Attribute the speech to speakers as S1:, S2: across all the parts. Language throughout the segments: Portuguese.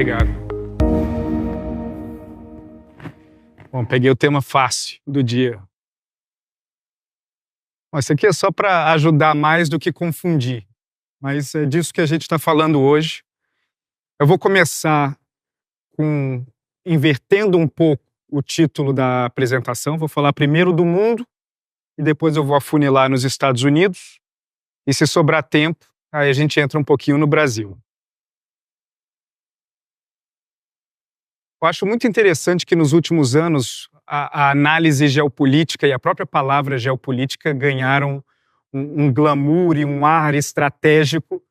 S1: Obrigado. Bom, peguei o tema fácil do dia. Bom, isso aqui é só para ajudar mais do que confundir, mas é disso que a gente está falando hoje. Eu vou começar invertendo um pouco o título da apresentação. Vou falar primeiro do mundo e depois eu vou afunilar nos Estados Unidos. E se sobrar tempo, aí a gente entra um pouquinho no Brasil. Eu acho muito interessante que nos últimos anos a análise geopolítica e a própria palavra geopolítica ganharam um glamour e um ar estratégico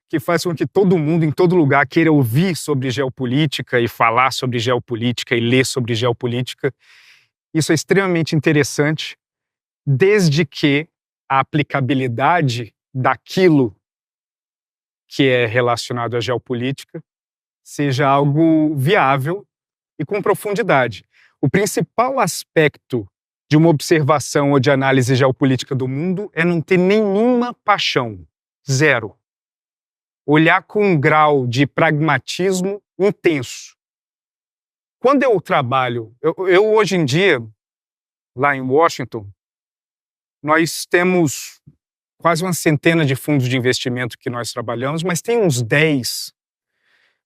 S1: que faz com que todo mundo, em todo lugar, queira ouvir sobre geopolítica e falar sobre geopolítica e ler sobre geopolítica. Isso é extremamente interessante, desde que a aplicabilidade daquilo que é relacionado à geopolítica seja algo viável e com profundidade. O principal aspecto de uma observação ou de análise geopolítica do mundo é não ter nenhuma paixão. Zero. Olhar com um grau de pragmatismo intenso. Quando eu trabalho, eu hoje em dia, lá em Washington, nós temos quase uma centena de fundos de investimento que nós trabalhamos, mas tem uns 10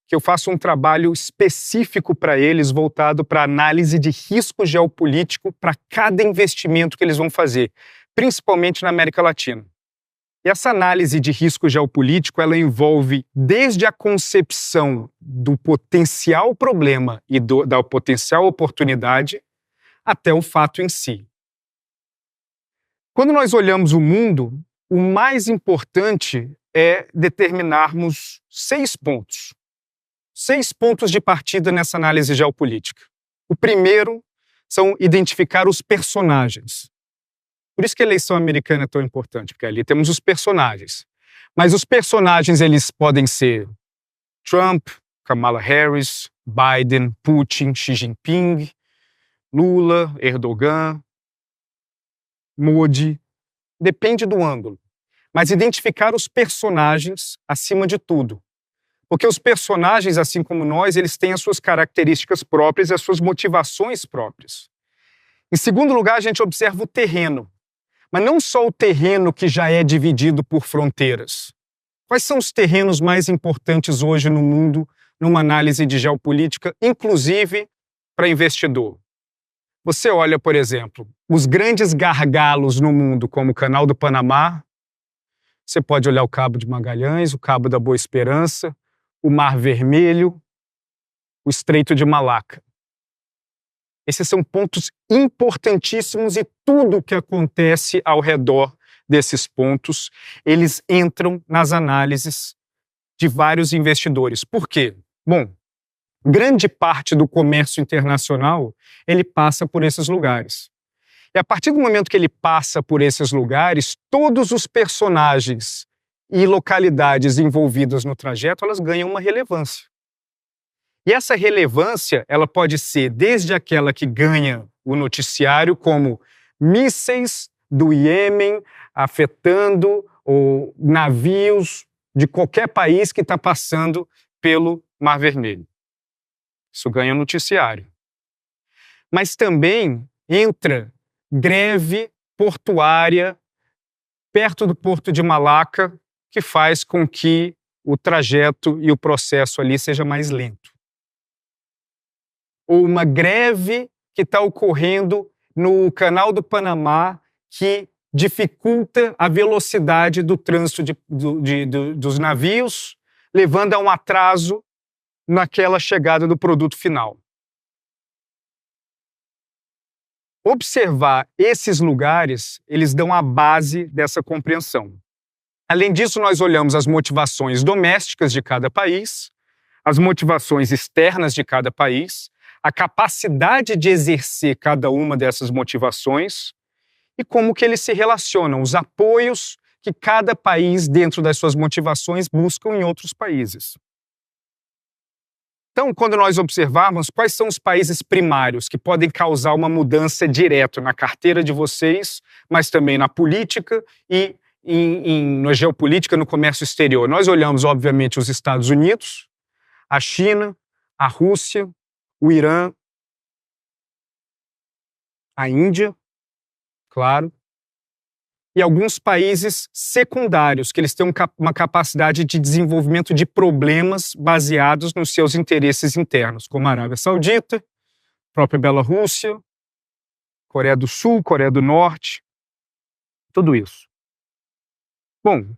S1: que eu faço um trabalho específico para eles, voltado para análise de risco geopolítico para cada investimento que eles vão fazer, principalmente na América Latina. E essa análise de risco geopolítico, ela envolve desde a concepção do potencial problema e da potencial oportunidade até o fato em si. Quando nós olhamos o mundo, o mais importante é determinarmos 6 pontos. 6 pontos de partida nessa análise geopolítica. O primeiro são identificar os personagens. Por isso que a eleição americana é tão importante, porque ali temos os personagens. Mas os personagens, eles podem ser Trump, Kamala Harris, Biden, Putin, Xi Jinping, Lula, Erdogan, Modi. Depende do ângulo. Mas identificar os personagens acima de tudo. Porque os personagens, assim como nós, eles têm as suas características próprias e as suas motivações próprias. Em segundo lugar, a gente observa o terreno. Mas não só o terreno que já é dividido por fronteiras. Quais são os terrenos mais importantes hoje no mundo, numa análise de geopolítica, inclusive para investidor? Você olha, por exemplo, os grandes gargalos no mundo, como o Canal do Panamá, você pode olhar o Cabo de Magalhães, o Cabo da Boa Esperança, o Mar Vermelho, o Estreito de Malaca. Esses são pontos importantíssimos e tudo que acontece ao redor desses pontos, eles entram nas análises de vários investidores. Por quê? Bom, grande parte do comércio internacional, ele passa por esses lugares. E a partir do momento que ele passa por esses lugares, todos os personagens e localidades envolvidas no trajeto, elas ganham uma relevância. E essa relevância, ela pode ser desde aquela que ganha o noticiário, como mísseis do Iêmen afetando navios de qualquer país que está passando pelo Mar Vermelho. Isso ganha noticiário. Mas também entra greve portuária perto do Porto de Malaca, que faz com que o trajeto e o processo ali seja mais lento. Ou uma greve que está ocorrendo no Canal do Panamá, que dificulta a velocidade do trânsito dos navios, levando a um atraso naquela chegada do produto final. Observar esses lugares, eles dão a base dessa compreensão. Além disso, nós olhamos as motivações domésticas de cada país, as motivações externas de cada país, a capacidade de exercer cada uma dessas motivações e como que eles se relacionam, os apoios que cada país, dentro das suas motivações, buscam em outros países. Então, quando nós observarmos quais são os países primários que podem causar uma mudança direta na carteira de vocês, mas também na política e na geopolítica, no comércio exterior. Nós olhamos, obviamente, os Estados Unidos, a China, a Rússia, o Irã, a Índia, claro, e alguns países secundários, que eles têm uma capacidade de desenvolvimento de problemas baseados nos seus interesses internos, como a Arábia Saudita, própria Bielorrússia, Coreia do Sul, Coreia do Norte, tudo isso. Bom,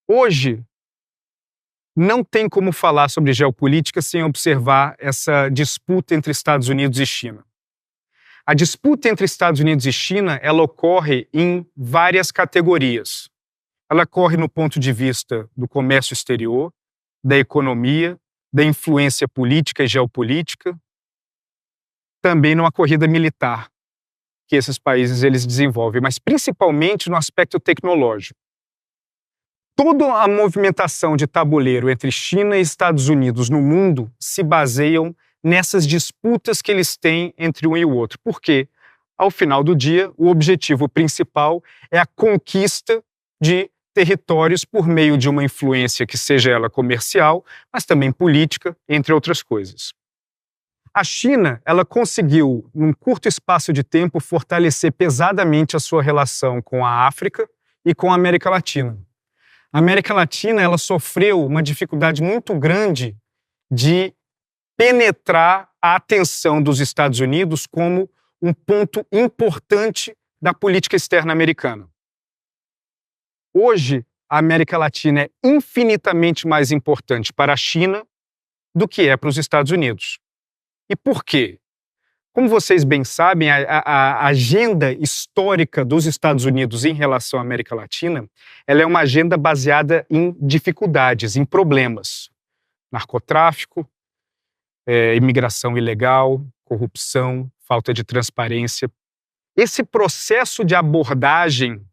S1: hoje não tem como falar sobre geopolítica sem observar essa disputa entre Estados Unidos e China. A disputa entre Estados Unidos e China, ela ocorre em várias categorias. Ela ocorre no ponto de vista do comércio exterior, da economia, da influência política e geopolítica, também numa corrida militar que esses países eles desenvolvem, mas principalmente no aspecto tecnológico. Toda a movimentação de tabuleiro entre China e Estados Unidos no mundo se baseiam nessas disputas que eles têm entre um e o outro. Porque, ao final do dia, o objetivo principal é a conquista de territórios por meio de uma influência que seja ela comercial, mas também política, entre outras coisas. A China, ela conseguiu, num curto espaço de tempo, fortalecer pesadamente a sua relação com a África e com a América Latina. A América Latina, ela sofreu uma dificuldade muito grande de penetrar a atenção dos Estados Unidos como um ponto importante da política externa americana. Hoje, a América Latina é infinitamente mais importante para a China do que é para os Estados Unidos. E por quê? Como vocês bem sabem, a agenda histórica dos Estados Unidos em relação à América Latina, ela é uma agenda baseada em dificuldades, em problemas. Narcotráfico, imigração ilegal, corrupção, falta de transparência. Esse processo de abordagem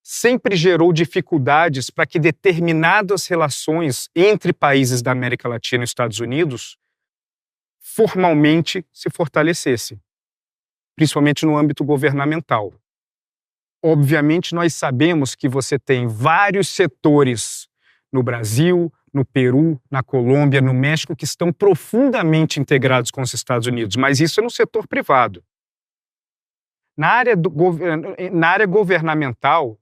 S1: sempre gerou dificuldades para que determinadas relações entre países da América Latina e Estados Unidos formalmente se fortalecessem, principalmente no âmbito governamental. Obviamente, nós sabemos que você tem vários setores no Brasil, no Peru, na Colômbia, no México, que estão profundamente integrados com os Estados Unidos, mas isso é no setor privado. Na área governamental,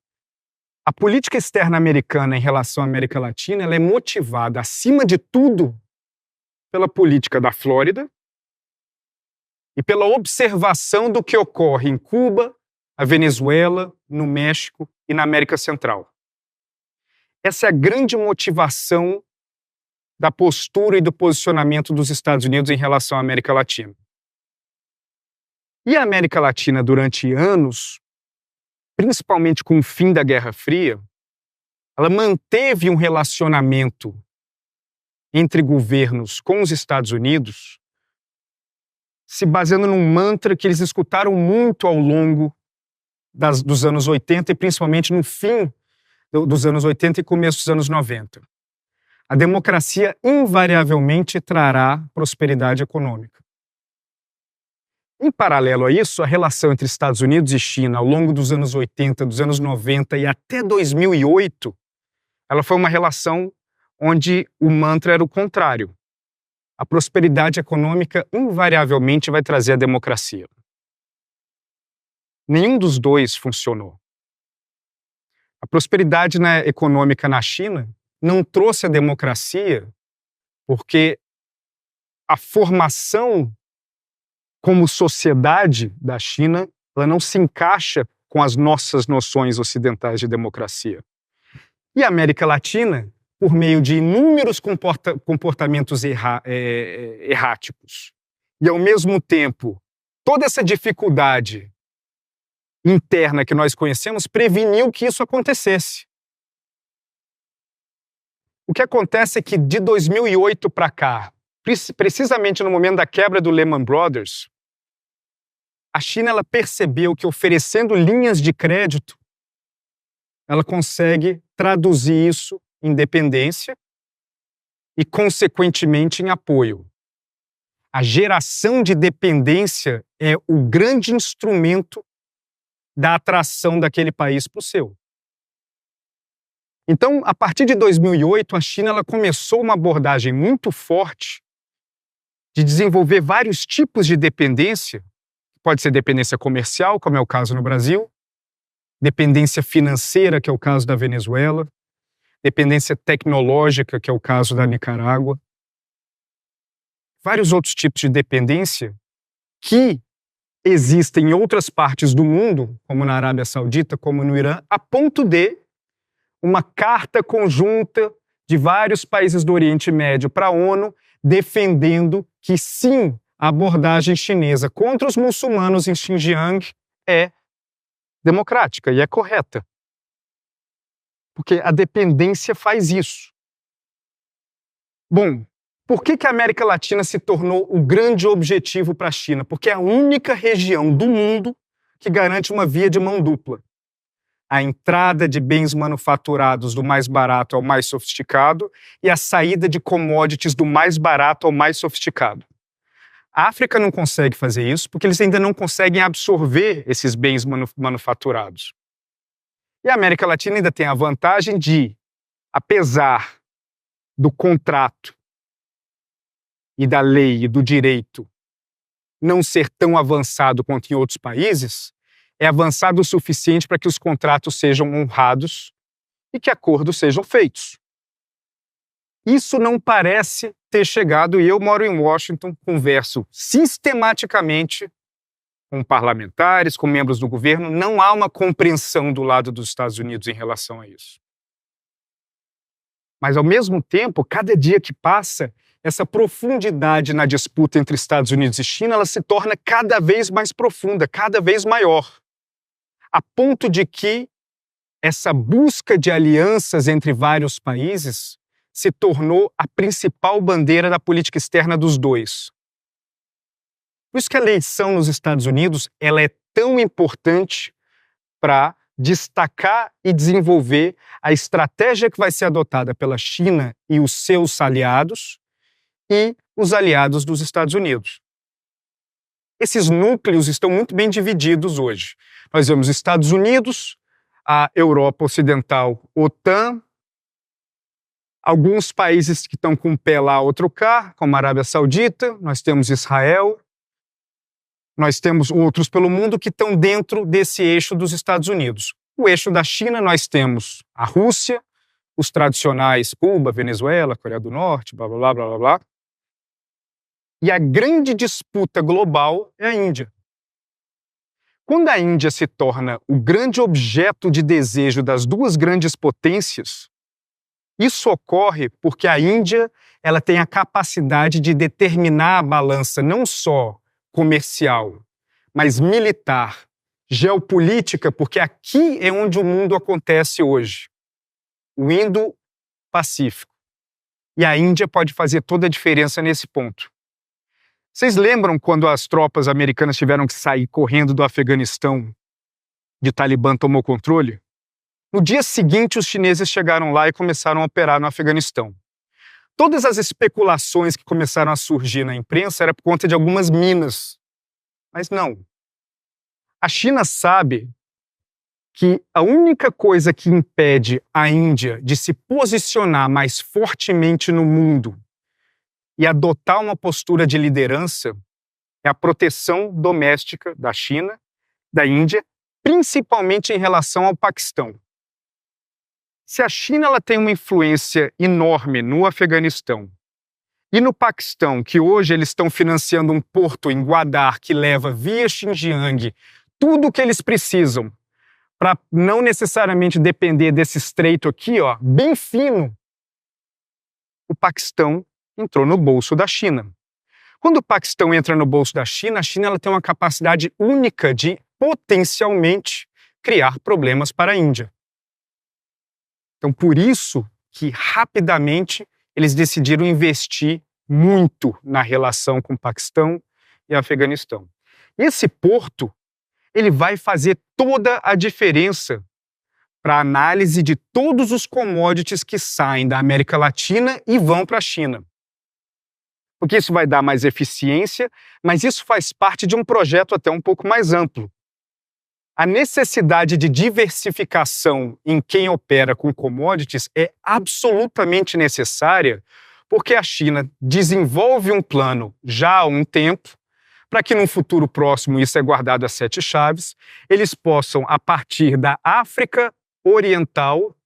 S1: a política externa americana em relação à América Latina ela é motivada, acima de tudo, pela política da Flórida e pela observação do que ocorre em Cuba, a Venezuela, no México e na América Central. Essa é a grande motivação da postura e do posicionamento dos Estados Unidos em relação à América Latina. E a América Latina, durante anos, principalmente com o fim da Guerra Fria, ela manteve um relacionamento entre governos com os Estados Unidos se baseando num mantra que eles escutaram muito ao longo dos anos 80 e principalmente no fim dos anos 80 e começo dos anos 90. A democracia invariavelmente trará prosperidade econômica. Em paralelo a isso, a relação entre Estados Unidos e China ao longo dos anos 80, dos anos 90 e até 2008, ela foi uma relação onde o mantra era o contrário. A prosperidade econômica invariavelmente vai trazer a democracia. Nenhum dos dois funcionou. A prosperidade econômica na China não trouxe a democracia porque a formação como sociedade da China ela não se encaixa com as nossas noções ocidentais de democracia. E a América Latina, por meio de inúmeros comportamentos erráticos, e ao mesmo tempo, toda essa dificuldade interna que nós conhecemos preveniu que isso acontecesse. O que acontece é que de 2008 para cá, precisamente no momento da quebra do Lehman Brothers, a China ela percebeu que oferecendo linhas de crédito, ela consegue traduzir isso em dependência e, consequentemente, em apoio. A geração de dependência é o grande instrumento da atração daquele país para o seu. Então, a partir de 2008, a China ela começou uma abordagem muito forte de desenvolver vários tipos de dependência. Pode ser dependência comercial, como é o caso no Brasil, dependência financeira, que é o caso da Venezuela, dependência tecnológica, que é o caso da Nicarágua. Vários outros tipos de dependência que existem em outras partes do mundo, como na Arábia Saudita, como no Irã, a ponto de uma carta conjunta de vários países do Oriente Médio para a ONU defendendo que sim, a abordagem chinesa contra os muçulmanos em Xinjiang é democrática e é correta. Porque a dependência faz isso. Bom, por que a América Latina se tornou o grande objetivo para a China? Porque é a única região do mundo que garante uma via de mão dupla. A entrada de bens manufaturados do mais barato ao mais sofisticado e a saída de commodities do mais barato ao mais sofisticado. A África não consegue fazer isso porque eles ainda não conseguem absorver esses bens manufaturados. E a América Latina ainda tem a vantagem de, apesar do contrato e da lei e do direito não ser tão avançado quanto em outros países, é avançado o suficiente para que os contratos sejam honrados e que acordos sejam feitos. Isso não parece ter chegado, e eu moro em Washington, converso sistematicamente com parlamentares, com membros do governo, não há uma compreensão do lado dos Estados Unidos em relação a isso. Mas, ao mesmo tempo, cada dia que passa, essa profundidade na disputa entre Estados Unidos e China, ela se torna cada vez mais profunda, cada vez maior, a ponto de que essa busca de alianças entre vários países se tornou a principal bandeira da política externa dos dois. Por isso que a eleição nos Estados Unidos ela é tão importante para destacar e desenvolver a estratégia que vai ser adotada pela China e os seus aliados e os aliados dos Estados Unidos. Esses núcleos estão muito bem divididos hoje. Nós vemos Estados Unidos, a Europa Ocidental, OTAN, alguns países que estão com um pé lá, outro cá, como a Arábia Saudita, nós temos Israel, nós temos outros pelo mundo que estão dentro desse eixo dos Estados Unidos. O eixo da China, nós temos a Rússia, os tradicionais Cuba, Venezuela, Coreia do Norte, blá, blá, blá, blá, blá. E a grande disputa global é a Índia. Quando a Índia se torna o grande objeto de desejo das duas grandes potências, isso ocorre porque a Índia ela tem a capacidade de determinar a balança não só comercial, mas militar, geopolítica, porque aqui é onde o mundo acontece hoje, o Indo-Pacífico. E a Índia pode fazer toda a diferença nesse ponto. Vocês lembram quando as tropas americanas tiveram que sair correndo do Afeganistão e o Talibã tomou controle? No dia seguinte, os chineses chegaram lá e começaram a operar no Afeganistão. Todas as especulações que começaram a surgir na imprensa era por conta de algumas minas. Mas não. A China sabe que a única coisa que impede a Índia de se posicionar mais fortemente no mundo e adotar uma postura de liderança é a proteção doméstica da China, da Índia, principalmente em relação ao Paquistão. Se a China ela tem uma influência enorme no Afeganistão e no Paquistão, que hoje eles estão financiando um porto em Gwadar que leva via Xinjiang tudo o que eles precisam para não necessariamente depender desse estreito aqui, ó, bem fino, o Paquistão entrou no bolso da China. Quando o Paquistão entra no bolso da China, a China ela tem uma capacidade única de potencialmente criar problemas para a Índia. Então, por isso que rapidamente eles decidiram investir muito na relação com o Paquistão e Afeganistão. Esse porto, ele vai fazer toda a diferença para a análise de todos os commodities que saem da América Latina e vão para a China. Porque isso vai dar mais eficiência, mas isso faz parte de um projeto até um pouco mais amplo. A necessidade de diversificação em quem opera com commodities é absolutamente necessária, Porque a China desenvolve um plano já há um tempo para que num futuro próximo, isso é guardado a 7 chaves, eles possam, a partir da África Oriental,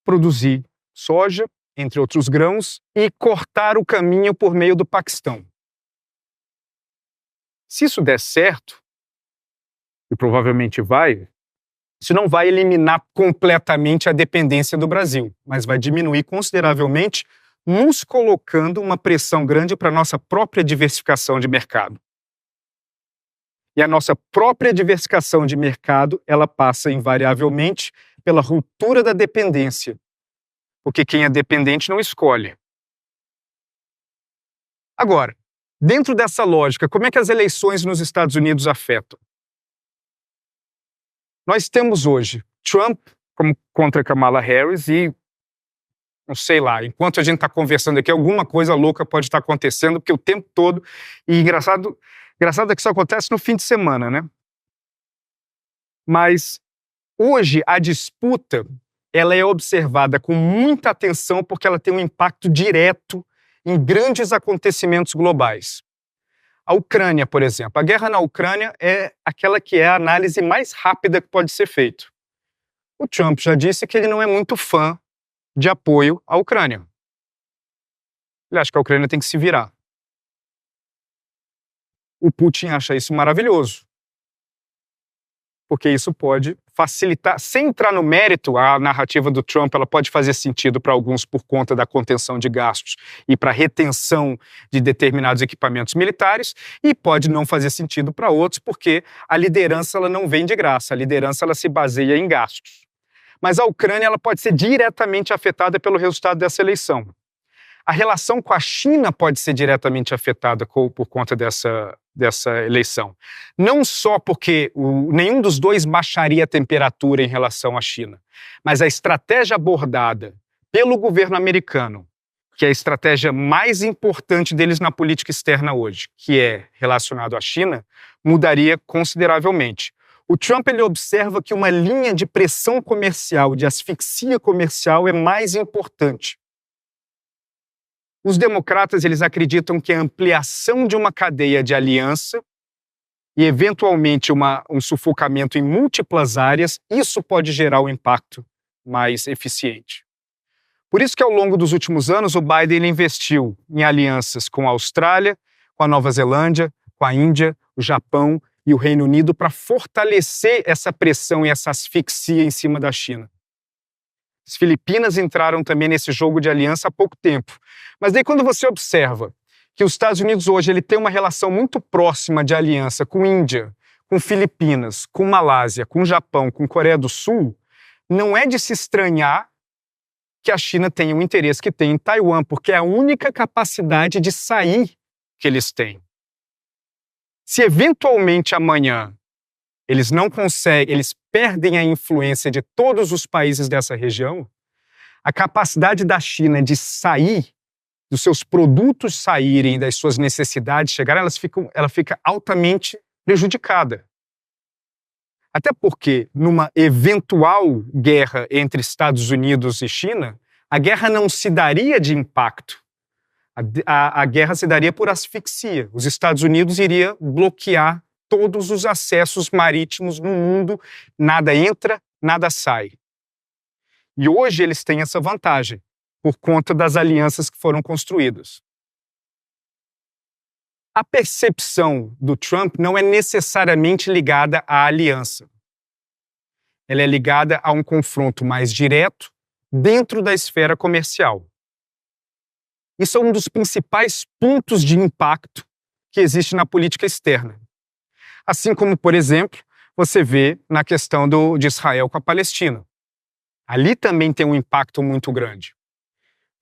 S1: produzir soja, entre outros grãos, e cortar o caminho por meio do Paquistão. Se isso der certo, e provavelmente vai, isso não vai eliminar completamente a dependência do Brasil, mas vai diminuir consideravelmente, nos colocando uma pressão grande para a nossa própria diversificação de mercado. E a nossa própria diversificação de mercado, ela passa invariavelmente pela ruptura da dependência, porque quem é dependente não escolhe. Agora, dentro dessa lógica, como é que as eleições nos Estados Unidos afetam? Nós temos hoje Trump contra Kamala Harris e, não sei lá, enquanto a gente está conversando aqui, alguma coisa louca pode estar acontecendo, porque o tempo todo, e engraçado é que isso acontece no fim de semana, né? Mas hoje a disputa, ela é observada com muita atenção porque ela tem um impacto direto em grandes acontecimentos globais. A Ucrânia, por exemplo. A guerra na Ucrânia é aquela que é a análise mais rápida que pode ser feita. O Trump já disse que ele não é muito fã de apoio à Ucrânia. Ele acha que a Ucrânia tem que se virar. O Putin acha isso maravilhoso, porque isso pode facilitar, sem entrar no mérito, a narrativa do Trump ela pode fazer sentido para alguns por conta da contenção de gastos e para retenção de determinados equipamentos militares, e pode não fazer sentido para outros, porque a liderança ela não vem de graça, a liderança ela se baseia em gastos. Mas a Ucrânia ela pode ser diretamente afetada pelo resultado dessa eleição. A relação com a China pode ser diretamente afetada por conta dessa eleição. Não só porque nenhum dos dois baixaria a temperatura em relação à China, mas a estratégia abordada pelo governo americano, que é a estratégia mais importante deles na política externa hoje, que é relacionado à China, mudaria consideravelmente. O Trump ele observa que uma linha de pressão comercial, de asfixia comercial, é mais importante. Os democratas eles acreditam que a ampliação de uma cadeia de aliança e, eventualmente, um sufocamento em múltiplas áreas, isso pode gerar um impacto mais eficiente. Por isso que, ao longo dos últimos anos, o Biden investiu em alianças com a Austrália, com a Nova Zelândia, com a Índia, o Japão e o Reino Unido para fortalecer essa pressão e essa asfixia em cima da China. As Filipinas entraram também nesse jogo de aliança há pouco tempo. Mas daí quando você observa que os Estados Unidos hoje ele tem uma relação muito próxima de aliança com Índia, com Filipinas, com Malásia, com Japão, com Coreia do Sul, não é de se estranhar que a China tenha o interesse que tem em Taiwan, porque é a única capacidade de sair que eles têm. Se eventualmente amanhã eles não conseguem, eles perdem a influência de todos os países dessa região, a capacidade da China de sair, dos seus produtos saírem, das suas necessidades chegarem, ela fica altamente prejudicada. Até porque, numa eventual guerra entre Estados Unidos e China, a guerra não se daria de impacto. A guerra se daria por asfixia. Os Estados Unidos iria bloquear todos os acessos marítimos no mundo, nada entra, nada sai. E hoje eles têm essa vantagem, por conta das alianças que foram construídas. A percepção do Trump não é necessariamente ligada à aliança. Ela é ligada a um confronto mais direto dentro da esfera comercial. Isso é um dos principais pontos de impacto que existe na política externa. Assim como, por exemplo, você vê na questão de Israel com a Palestina. Ali também tem um impacto muito grande.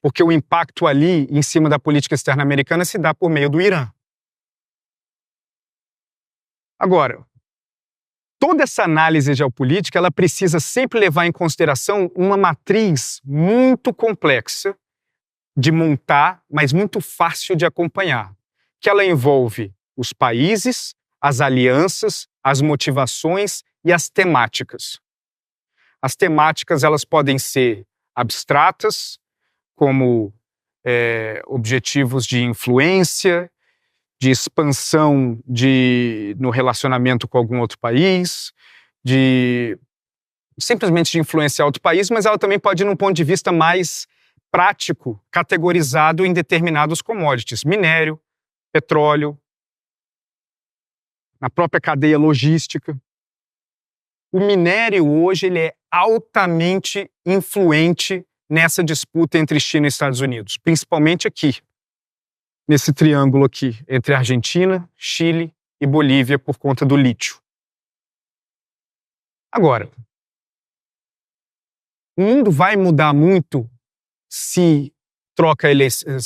S1: Porque o impacto ali, em cima da política externa americana, se dá por meio do Irã. Agora, toda essa análise geopolítica, ela precisa sempre levar em consideração uma matriz muito complexa de montar, mas muito fácil de acompanhar, que ela envolve os países, as alianças, as motivações e as temáticas. As temáticas elas podem ser abstratas, como objetivos de influência, de expansão no relacionamento com algum outro país, simplesmente de influenciar outro país, mas ela também pode ir num ponto de vista mais prático, categorizado em determinados commodities, minério, petróleo, na própria cadeia logística. O minério hoje ele é altamente influente nessa disputa entre China e Estados Unidos, principalmente aqui, nesse triângulo aqui, entre Argentina, Chile e Bolívia, por conta do lítio. Agora, o mundo vai mudar muito se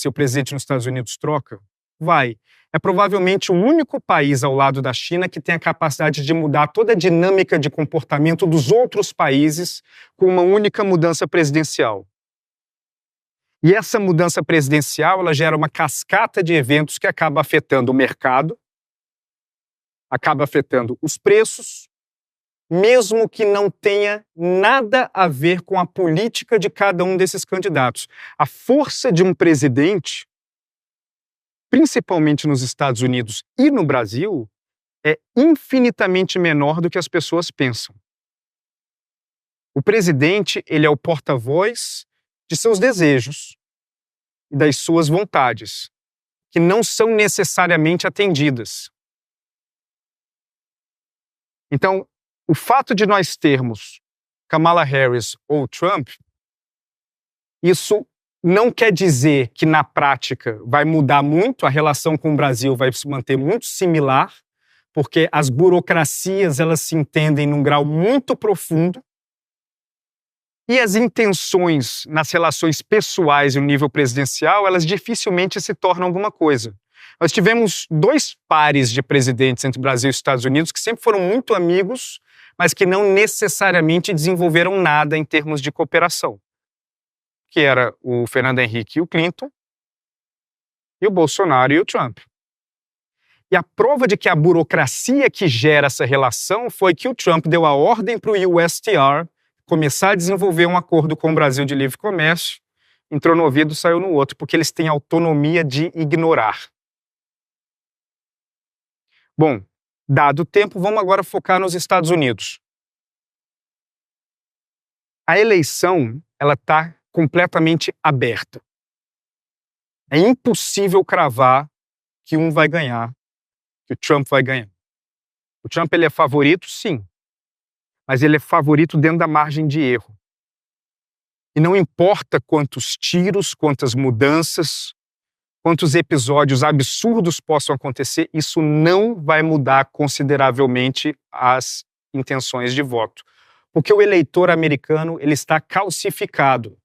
S1: o presidente nos Estados Unidos troca? Vai. É provavelmente o único país ao lado da China que tem a capacidade de mudar toda a dinâmica de comportamento dos outros países com uma única mudança presidencial. E essa mudança presidencial, ela gera uma cascata de eventos que acaba afetando o mercado, acaba afetando os preços, mesmo que não tenha nada a ver com a política de cada um desses candidatos. A força de um presidente, principalmente nos Estados Unidos e no Brasil, é infinitamente menor do que as pessoas pensam. O presidente, ele é o porta-voz de seus desejos e das suas vontades, que não são necessariamente atendidas. Então, o fato de nós termos Kamala Harris ou Trump, isso não quer dizer que na prática vai mudar muito, a relação com o Brasil vai se manter muito similar, porque as burocracias elas se entendem num grau muito profundo e as intenções nas relações pessoais e no nível presidencial, elas dificilmente se tornam alguma coisa. Nós tivemos 2 pares de presidentes entre Brasil e Estados Unidos que sempre foram muito amigos, mas que não necessariamente desenvolveram nada em termos de cooperação, que era o Fernando Henrique e o Clinton, e o Bolsonaro e o Trump. E a prova de que a burocracia que gera essa relação foi que o Trump deu a ordem para o USTR começar a desenvolver um acordo com o Brasil de livre comércio, entrou no ouvido, saiu no outro, porque eles têm autonomia de ignorar. Bom, dado o tempo, vamos agora focar nos Estados Unidos. A eleição, ela está completamente aberta. É impossível cravar que um vai ganhar, que o Trump vai ganhar. O Trump ele é favorito, sim, mas ele é favorito dentro da margem de erro. E não importa quantos tiros, quantas mudanças, quantos episódios absurdos possam acontecer, isso não vai mudar consideravelmente as intenções de voto. Porque o eleitor americano ele está calcificado.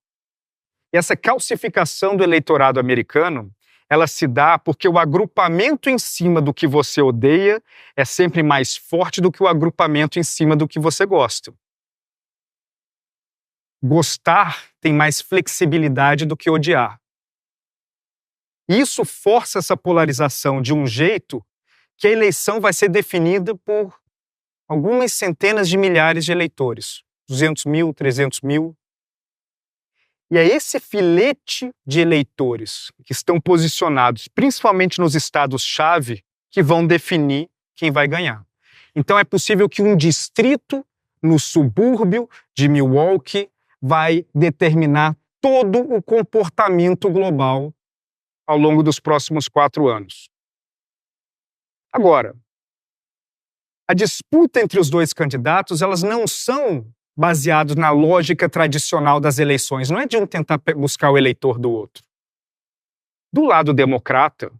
S1: E essa calcificação do eleitorado americano, ela se dá porque o agrupamento em cima do que você odeia é sempre mais forte do que o agrupamento em cima do que você gosta. Gostar tem mais flexibilidade do que odiar. Isso força essa polarização de um jeito que a eleição vai ser definida por algumas centenas de milhares de eleitores, 200 mil, 300 mil. E é esse filete de eleitores que estão posicionados, principalmente nos estados-chave, que vão definir quem vai ganhar. Então é possível que um distrito no subúrbio de Milwaukee vai determinar todo o comportamento global ao longo dos próximos 4 anos. Agora, a disputa entre os 2 candidatos, elas não são baseadas na lógica tradicional das eleições. Não é de um tentar buscar o eleitor do outro. Do lado democrata,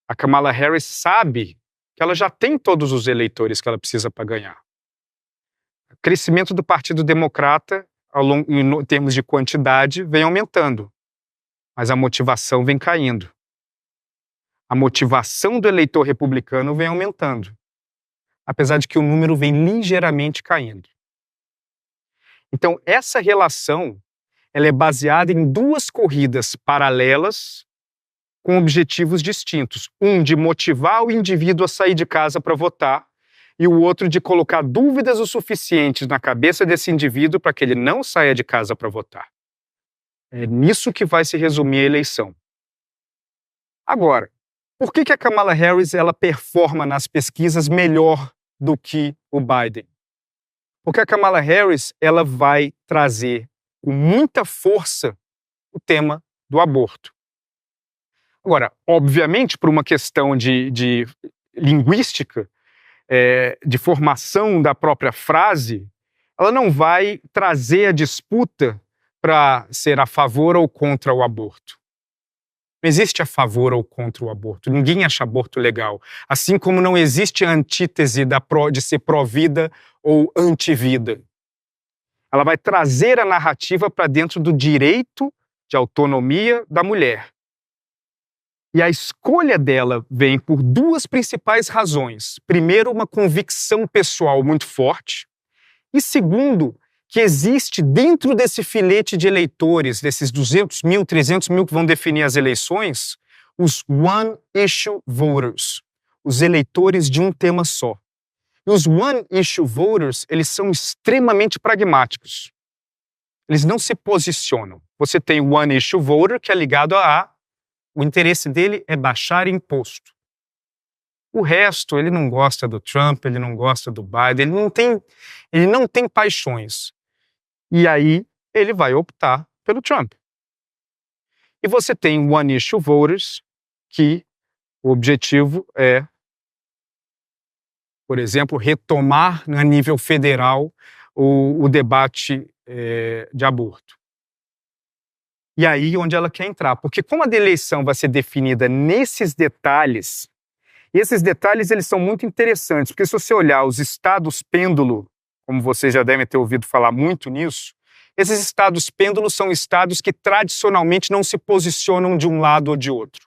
S1: a Kamala Harris sabe que ela já tem todos os eleitores que ela precisa para ganhar. O crescimento do Partido Democrata, em termos de quantidade, vem aumentando, mas a motivação vem caindo. A motivação do eleitor republicano vem aumentando, apesar de que o número vem ligeiramente caindo. Então, essa relação ela é baseada em 2 corridas paralelas com objetivos distintos. Um de motivar o indivíduo a sair de casa para votar e o outro de colocar dúvidas o suficientes na cabeça desse indivíduo para que ele não saia de casa para votar. É nisso que vai se resumir a eleição. Agora, por que a Kamala Harris ela performa nas pesquisas melhor do que o Biden? Porque a Kamala Harris ela vai trazer com muita força o tema do aborto. Agora, obviamente, por uma questão de linguística, de formação da própria frase, ela não vai trazer a disputa para ser a favor ou contra o aborto. Não existe a favor ou contra o aborto. Ninguém acha aborto legal. Assim como não existe a antítese de ser pró-vida ou anti-vida. Ela vai trazer a narrativa para dentro do direito de autonomia da mulher. E a escolha dela vem por duas principais razões. Primeiro, uma convicção pessoal muito forte. E segundo, que existe dentro desse filete de eleitores, desses 200 mil, 300 mil que vão definir as eleições, os one-issue voters, os eleitores de um tema só. E os one-issue voters, eles são extremamente pragmáticos. Eles não se posicionam. Você tem o one-issue voter, que é ligado o interesse dele é baixar imposto. O resto, ele não gosta do Trump, ele não gosta do Biden, ele não tem paixões. E aí, ele vai optar pelo Trump. E você tem one-issue voters, que o objetivo é, por exemplo, retomar a nível federal o debate de aborto. E aí onde ela quer entrar. Porque como a eleição vai ser definida nesses detalhes, e esses detalhes eles são muito interessantes, porque se você olhar os estados pêndulo, como vocês já devem ter ouvido falar muito nisso, esses estados pêndulo são estados que tradicionalmente não se posicionam de um lado ou de outro.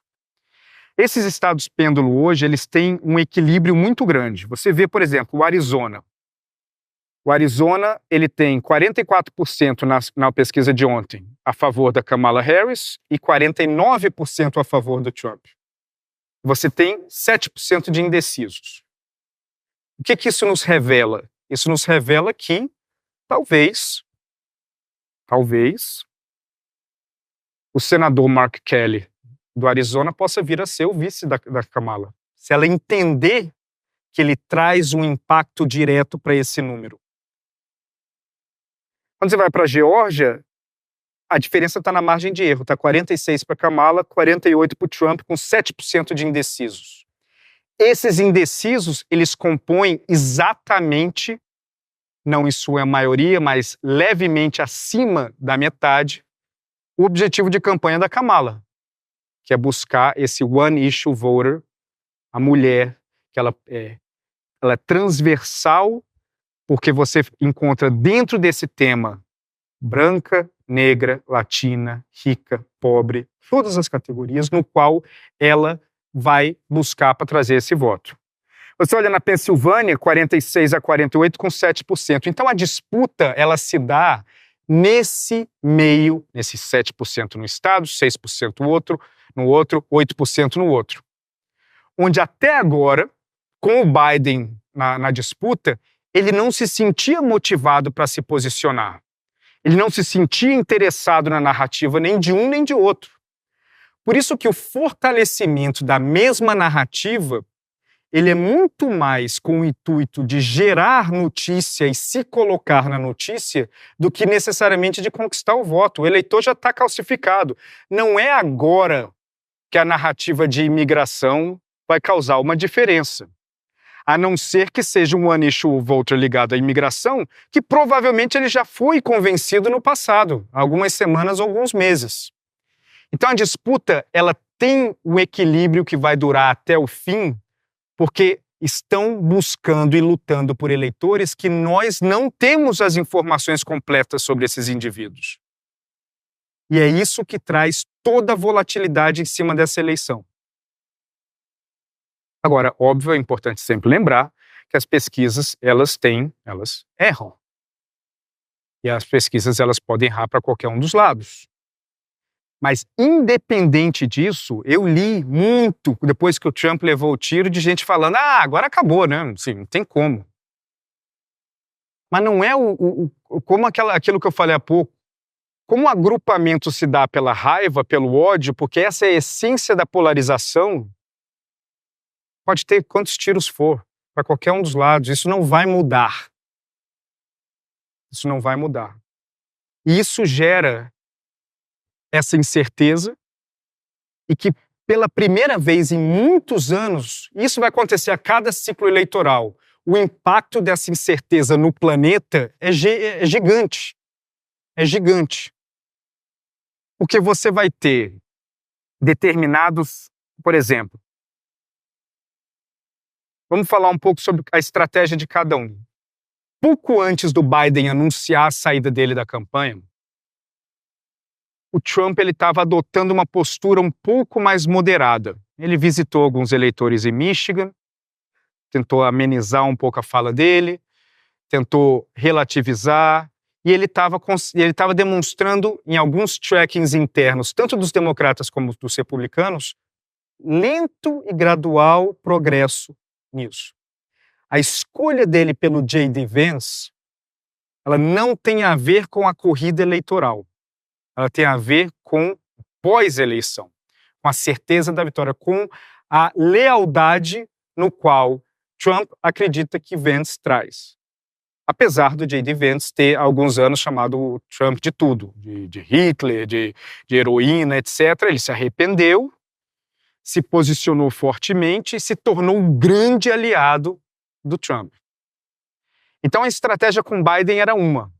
S1: Esses estados pêndulo hoje, eles têm um equilíbrio muito grande. Você vê, por exemplo, o Arizona. O Arizona, ele tem 44% na pesquisa de ontem a favor da Kamala Harris e 49% a favor do Trump. Você tem 7% de indecisos. O que isso nos revela? Isso nos revela que, talvez, o senador Mark Kelly do Arizona possa vir a ser o vice da Kamala. Se ela entender que ele traz um impacto direto para esse número. Quando você vai para a Geórgia, a diferença está na margem de erro. Está 46 para Kamala, 48 para o Trump, com 7% de indecisos. Esses indecisos, eles compõem exatamente, não em sua maioria, mas levemente acima da metade, o objetivo de campanha da Kamala, que é buscar esse one-issue voter, a mulher, que ela é transversal, porque você encontra dentro desse tema branca, negra, latina, rica, pobre, todas as categorias no qual ela vai buscar para trazer esse voto. Você olha na Pensilvânia, 46 a 48 com 7%. Então a disputa ela se dá nesse meio, nesse 7% no estado, 6% no outro, 8% no outro. Onde até agora, com o Biden na disputa, ele não se sentia motivado para se posicionar. Ele não se sentia interessado na narrativa nem de um nem de outro. Por isso que o fortalecimento da mesma narrativa, ele é muito mais com o intuito de gerar notícia e se colocar na notícia do que necessariamente de conquistar o voto. O eleitor já está calcificado. Não é agora que a narrativa de imigração vai causar uma diferença. A não ser que seja um one-issue voter ligado à imigração, que provavelmente ele já foi convencido no passado, algumas semanas ou alguns meses. Então a disputa ela tem um equilíbrio que vai durar até o fim, porque estão buscando e lutando por eleitores que nós não temos as informações completas sobre esses indivíduos. E é isso que traz toda a volatilidade em cima dessa eleição. Agora, óbvio, é importante sempre lembrar que as pesquisas, elas erram. E as pesquisas, elas podem errar para qualquer um dos lados. Mas, independente disso, eu li muito, depois que o Trump levou o tiro, de gente falando, agora acabou, né? Assim, não tem como. Mas não é como aquilo que eu falei há pouco. Como o agrupamento se dá pela raiva, pelo ódio, porque essa é a essência da polarização, pode ter quantos tiros for, para qualquer um dos lados, isso não vai mudar. Isso não vai mudar. E isso gera essa incerteza e que, pela primeira vez em muitos anos, isso vai acontecer a cada ciclo eleitoral. O impacto dessa incerteza no planeta é gigante. É gigante. Porque você vai ter determinados, por exemplo, vamos falar um pouco sobre a estratégia de cada um. Pouco antes do Biden anunciar a saída dele da campanha, o Trump estava adotando uma postura um pouco mais moderada. Ele visitou alguns eleitores em Michigan, tentou amenizar um pouco a fala dele, tentou relativizar, e ele estava demonstrando em alguns trackings internos, tanto dos democratas como dos republicanos, lento e gradual progresso nisso. A escolha dele pelo J.D. Vance, ela não tem a ver com a corrida eleitoral. Ela tem a ver com pós-eleição, com a certeza da vitória, com a lealdade no qual Trump acredita que Vance traz. Apesar do J.D. Vance ter há alguns anos chamado Trump de tudo, de Hitler, de heroína, etc., ele se arrependeu, se posicionou fortemente e se tornou um grande aliado do Trump. Então a estratégia com Biden era uma.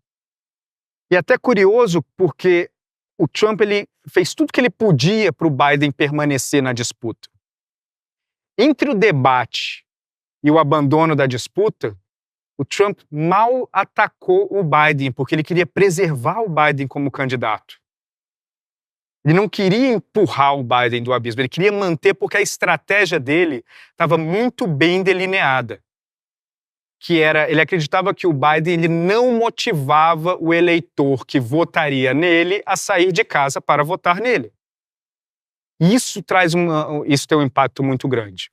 S1: E até curioso porque o Trump ele fez tudo que ele podia para o Biden permanecer na disputa. Entre o debate e o abandono da disputa, o Trump mal atacou o Biden, porque ele queria preservar o Biden como candidato. Ele não queria empurrar o Biden do abismo, ele queria manter, porque a estratégia dele estava muito bem delineada. Que era, ele acreditava que o Biden ele não motivava o eleitor que votaria nele a sair de casa para votar nele. Isso tem um impacto muito grande.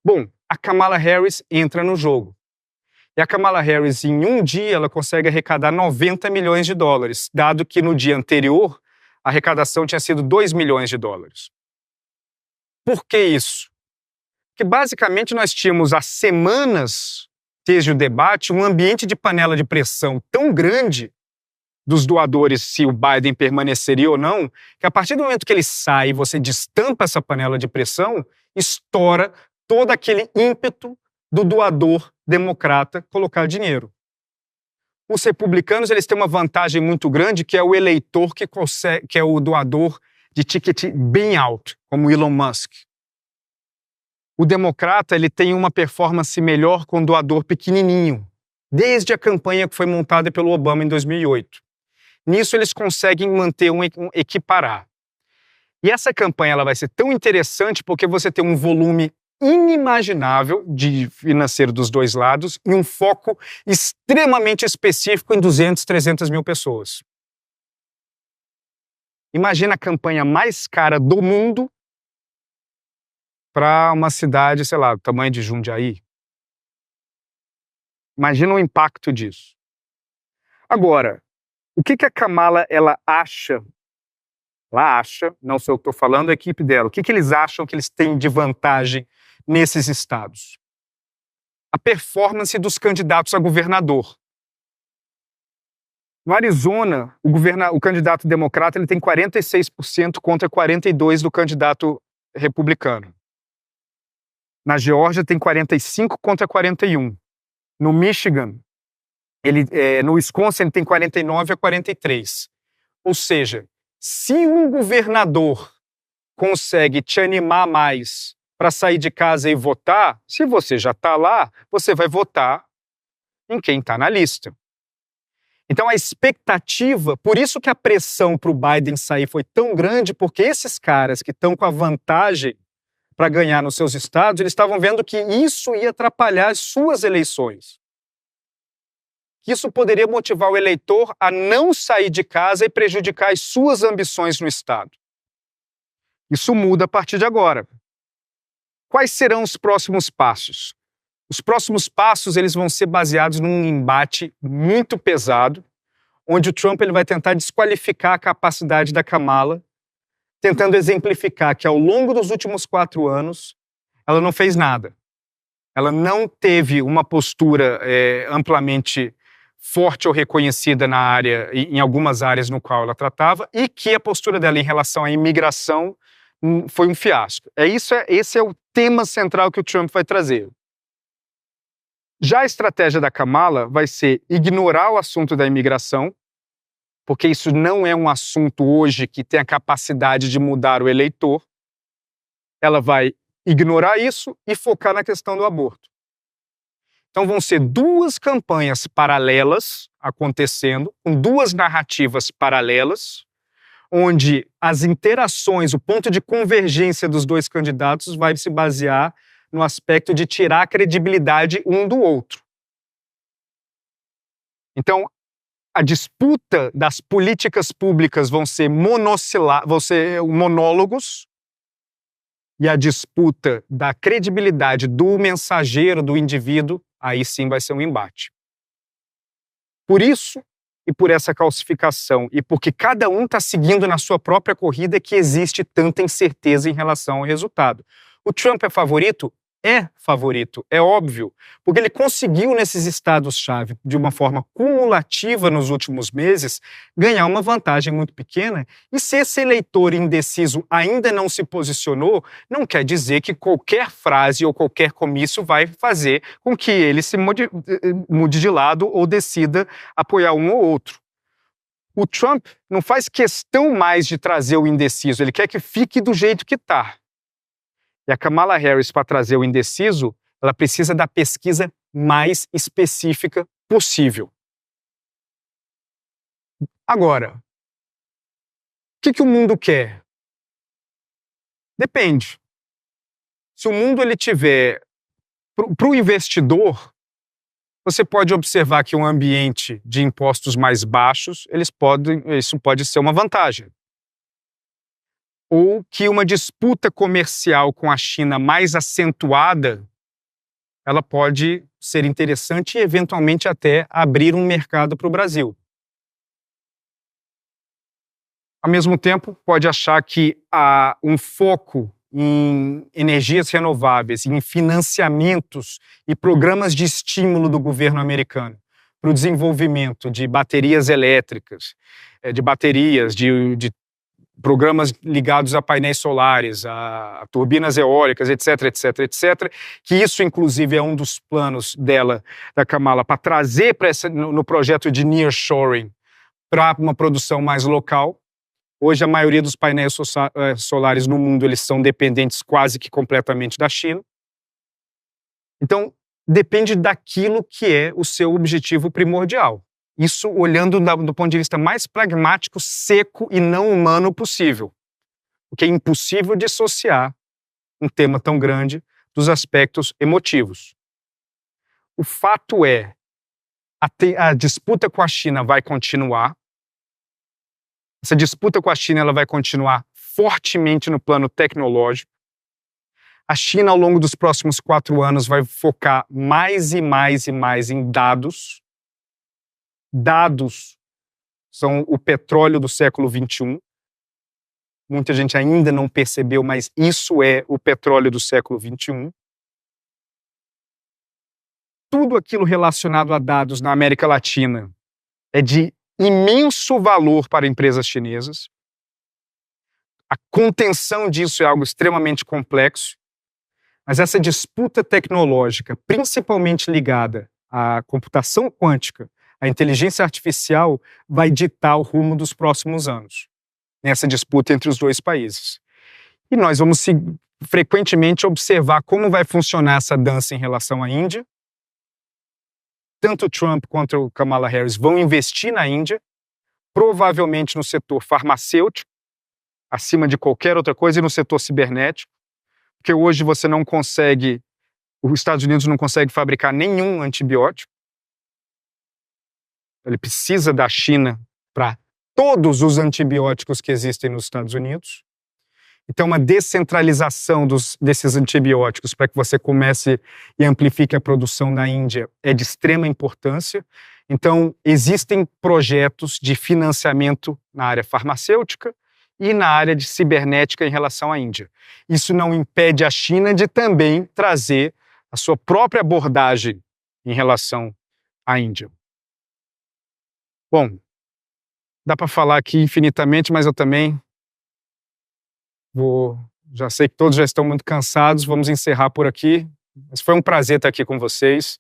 S1: Bom, a Kamala Harris entra no jogo. E a Kamala Harris, em um dia, ela consegue arrecadar 90 milhões de dólares, dado que no dia anterior a arrecadação tinha sido 2 milhões de dólares. Por que isso? Porque basicamente nós tínhamos há semanas desde o debate, um ambiente de panela de pressão tão grande dos doadores se o Biden permaneceria ou não, que a partir do momento que ele sai e você destampa essa panela de pressão, estoura todo aquele ímpeto do doador democrata colocar dinheiro. Os republicanos eles têm uma vantagem muito grande, que é o eleitor que é o doador de ticket bem alto, como Elon Musk. O democrata ele tem uma performance melhor com o doador pequenininho, desde a campanha que foi montada pelo Obama em 2008. Nisso eles conseguem manter equiparar. E essa campanha ela vai ser tão interessante porque você tem um volume inimaginável de financeiro dos dois lados e um foco extremamente específico em 200, 300 mil pessoas. Imagina a campanha mais cara do mundo para uma cidade, sei lá, do tamanho de Jundiaí. Imagina o impacto disso. Agora, o que a Kamala ela acha? Ela acha, não sei o que estou falando, a equipe dela. O que eles acham que eles têm de vantagem nesses estados? A performance dos candidatos a governador. No Arizona, o candidato democrata ele tem 46% contra 42% do candidato republicano. Na Geórgia tem 45 contra 41. No Michigan, no Wisconsin ele tem 49 a 43. Ou seja, se um governador consegue te animar mais para sair de casa e votar, se você já está lá, você vai votar em quem está na lista. Então a expectativa, por isso que a pressão para o Biden sair foi tão grande, porque esses caras que estão com a vantagem para ganhar nos seus estados, eles estavam vendo que isso ia atrapalhar as suas eleições. Que isso poderia motivar o eleitor a não sair de casa e prejudicar as suas ambições no estado. Isso muda a partir de agora. Quais serão os próximos passos? Os próximos passos eles vão ser baseados num embate muito pesado, onde o Trump ele vai tentar desqualificar a capacidade da Kamala, tentando exemplificar que ao longo dos últimos 4 anos ela não fez nada. Ela não teve uma postura amplamente forte ou reconhecida na área, em algumas áreas no qual ela tratava, e que a postura dela em relação à imigração foi um fiasco. Esse é o tema central que o Trump vai trazer. Já a estratégia da Kamala vai ser ignorar o assunto da imigração, porque isso não é um assunto hoje que tem a capacidade de mudar o eleitor. Ela vai ignorar isso e focar na questão do aborto. Então vão ser 2 campanhas paralelas acontecendo, com 2 narrativas paralelas, onde as interações, o ponto de convergência dos 2 candidatos vai se basear no aspecto de tirar a credibilidade um do outro. Então, a disputa das políticas públicas vão ser monólogos, e a disputa da credibilidade do mensageiro, do indivíduo, aí sim vai ser um embate. Por isso, e por essa calcificação, e porque cada um está seguindo na sua própria corrida, é que existe tanta incerteza em relação ao resultado. O Trump é favorito? É favorito, é óbvio, porque ele conseguiu nesses estados-chave, de uma forma cumulativa nos últimos meses, ganhar uma vantagem muito pequena, e se esse eleitor indeciso ainda não se posicionou, não quer dizer que qualquer frase ou qualquer comício vai fazer com que ele se mude de lado ou decida apoiar um ou outro. O Trump não faz questão mais de trazer o indeciso, ele quer que fique do jeito que está. E a Kamala Harris, para trazer o indeciso, ela precisa da pesquisa mais específica possível. Agora, o que o mundo quer? Depende. Se o mundo ele tiver... Para o investidor, você pode observar que um ambiente de impostos mais baixos, isso pode ser uma vantagem. Ou que uma disputa comercial com a China mais acentuada, ela pode ser interessante e, eventualmente, até abrir um mercado para o Brasil. Ao mesmo tempo, pode achar que há um foco em energias renováveis, em financiamentos e programas de estímulo do governo americano para o desenvolvimento de baterias elétricas, de baterias, de programas ligados a painéis solares, a turbinas eólicas, etc, etc, etc, que isso, inclusive, é um dos planos da Kamala, para trazer no projeto de nearshoring para uma produção mais local. Hoje, a maioria dos painéis solares no mundo eles são dependentes quase que completamente da China. Então, depende daquilo que é o seu objetivo primordial. Isso olhando do ponto de vista mais pragmático, seco e não humano possível. Porque é impossível dissociar um tema tão grande dos aspectos emotivos. O fato é, a disputa com a China vai continuar. Essa disputa com a China ela vai continuar fortemente no plano tecnológico. A China, ao longo dos próximos 4 anos, vai focar mais e mais e mais em dados. Dados são o petróleo do século XXI. Muita gente ainda não percebeu, mas isso é o petróleo do século XXI. Tudo aquilo relacionado a dados na América Latina é de imenso valor para empresas chinesas. A contenção disso é algo extremamente complexo, mas essa disputa tecnológica, principalmente ligada à computação quântica, a inteligência artificial, vai ditar o rumo dos próximos anos, nessa disputa entre os 2 países. E nós vamos frequentemente observar como vai funcionar essa dança em relação à Índia. Tanto o Trump quanto o Kamala Harris vão investir na Índia, provavelmente no setor farmacêutico, acima de qualquer outra coisa, e no setor cibernético, porque hoje você não consegue, os Estados Unidos não consegue fabricar nenhum antibiótico. Ele precisa da China para todos os antibióticos que existem nos Estados Unidos. Então, uma descentralização desses antibióticos para que você comece e amplifique a produção na Índia é de extrema importância. Então, existem projetos de financiamento na área farmacêutica e na área de cibernética em relação à Índia. Isso não impede a China de também trazer a sua própria abordagem em relação à Índia. Bom, dá para falar aqui infinitamente, mas eu também já sei que todos já estão muito cansados, vamos encerrar por aqui. Mas foi um prazer estar aqui com vocês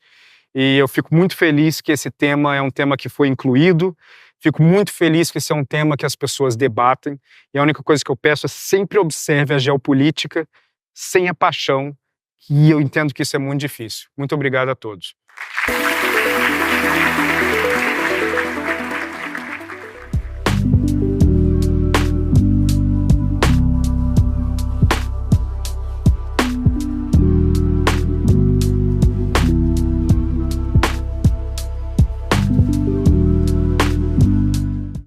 S1: e eu fico muito feliz que esse tema é um tema que foi incluído, fico muito feliz que esse é um tema que as pessoas debatem e a única coisa que eu peço é sempre observe a geopolítica sem a paixão, e eu entendo que isso é muito difícil. Muito obrigado a todos.